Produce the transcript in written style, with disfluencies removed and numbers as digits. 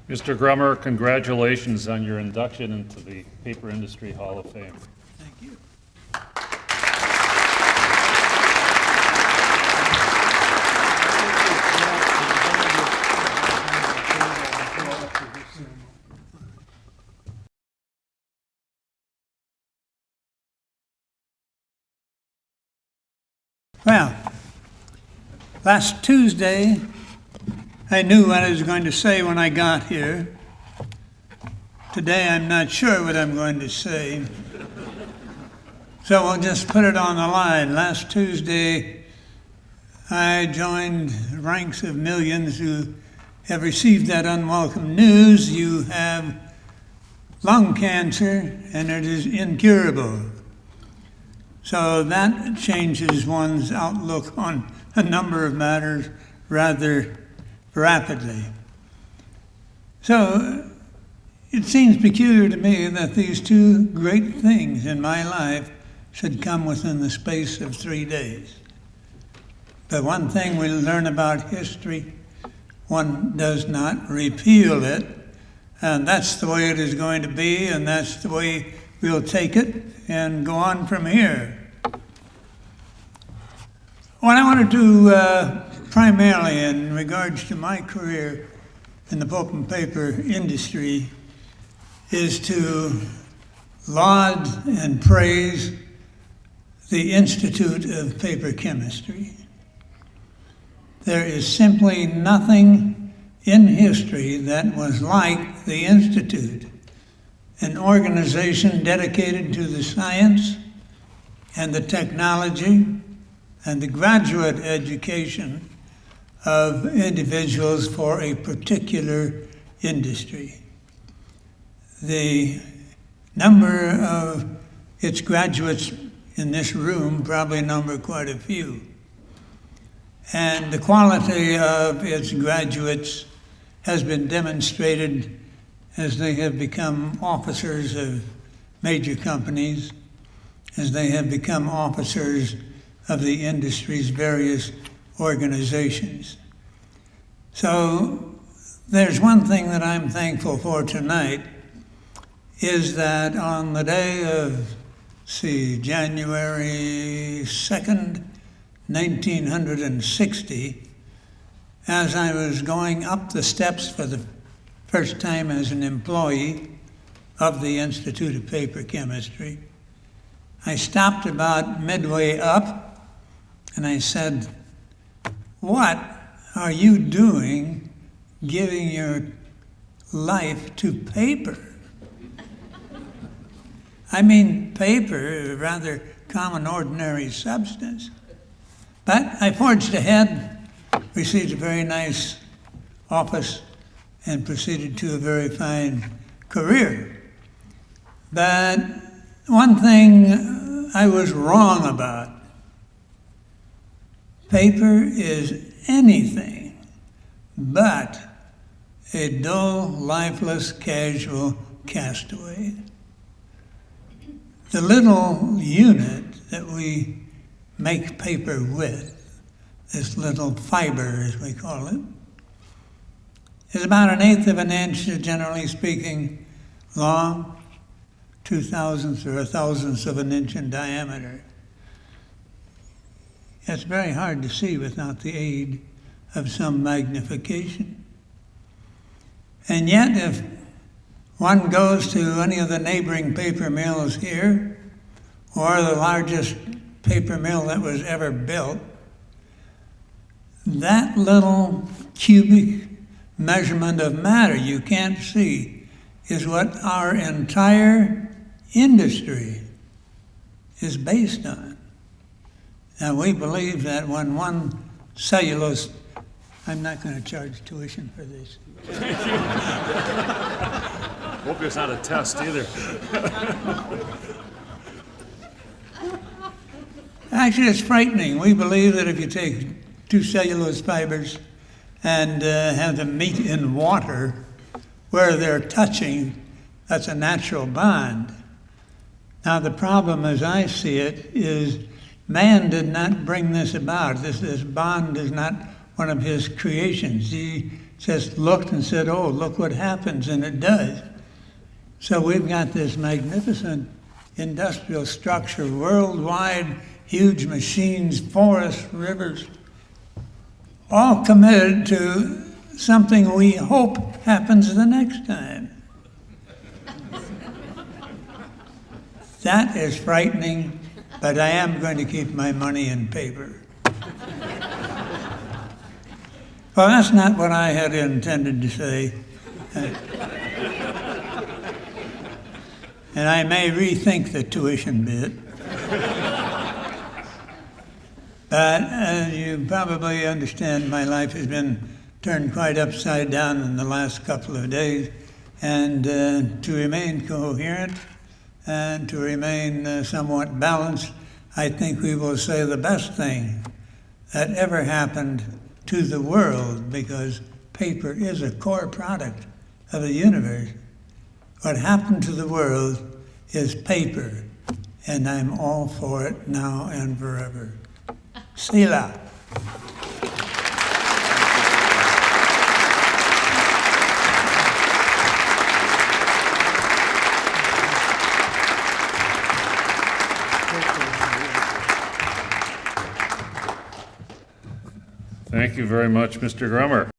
Mr. Grummer, congratulations on your induction into the Paper Industry Hall of Fame. Thank you. Well, last Tuesday, I knew what I was going to say when I got here. Today, I'm not sure what I'm going to say. So we'll just put it on the line. Last Tuesday, I joined ranks of millions who have received that unwelcome news. You have lung cancer, and it is incurable. So that changes one's outlook on a number of matters rather rapidly. So it seems peculiar to me that these two great things in my life should come within the space of 3 days. But one thing we learn about history, one does not repeal it, and that's the way it is going to be, and that's the way we'll take it and go on from here. What I want to do primarily in regards to my career in the pulp and paper industry is to laud and praise the Institute of Paper Chemistry. There is simply nothing in history that was like the Institute, an organization dedicated to the science and the technology and the graduate education of individuals for a particular industry. The number of its graduates in this room probably number quite a few. And the quality of its graduates has been demonstrated as they have become officers of major companies, as they have become officers of the industry's various organizations. So there's one thing that I'm thankful for tonight, is that on the day of, January 2nd, 1960, as I was going up the steps for the first time as an employee of the Institute of Paper Chemistry, I stopped about midway up and I said, "What are you doing giving your life to paper?" I mean, paper, a rather common, ordinary substance. But I forged ahead, received a very nice office, and proceeded to a very fine career. But one thing I was wrong about: paper is anything but a dull, lifeless, casual castaway. The little unit that we make paper with, this little fiber as we call it, is about 1/8 of an inch, generally speaking, long, 2/1000ths or 1/1000th of an inch in diameter. It's very hard to see without the aid of some magnification. And yet, if one goes to any of the neighboring paper mills here, or the largest paper mill that was ever built, that little cubic measurement of matter you can't see is what our entire industry is based on. Now, we believe that when one cellulose, I'm not going to charge tuition for this. Hope it's not a test either. Actually, it's frightening. We believe that if you take two cellulose fibers and have them meet in water where they're touching, that's a natural bond. Now, the problem as I see it is man did not bring this about. This bond is not one of his creations. He just looked and said, oh, look what happens, and it does. So we've got this magnificent industrial structure worldwide, huge machines, forests, rivers, all committed to something we hope happens the next time. That is frightening, but I am going to keep my money in paper. Well, that's not what I had intended to say. And I may rethink the tuition bit. But you probably understand my life has been turned quite upside down in the last couple of days. And to remain coherent and to remain somewhat balanced, I think we will say the best thing that ever happened to the world, because paper is a core product of the universe. What happened to the world is paper, and I'm all for it now and forever. Selah. Thank you very much, Mr. Grummer.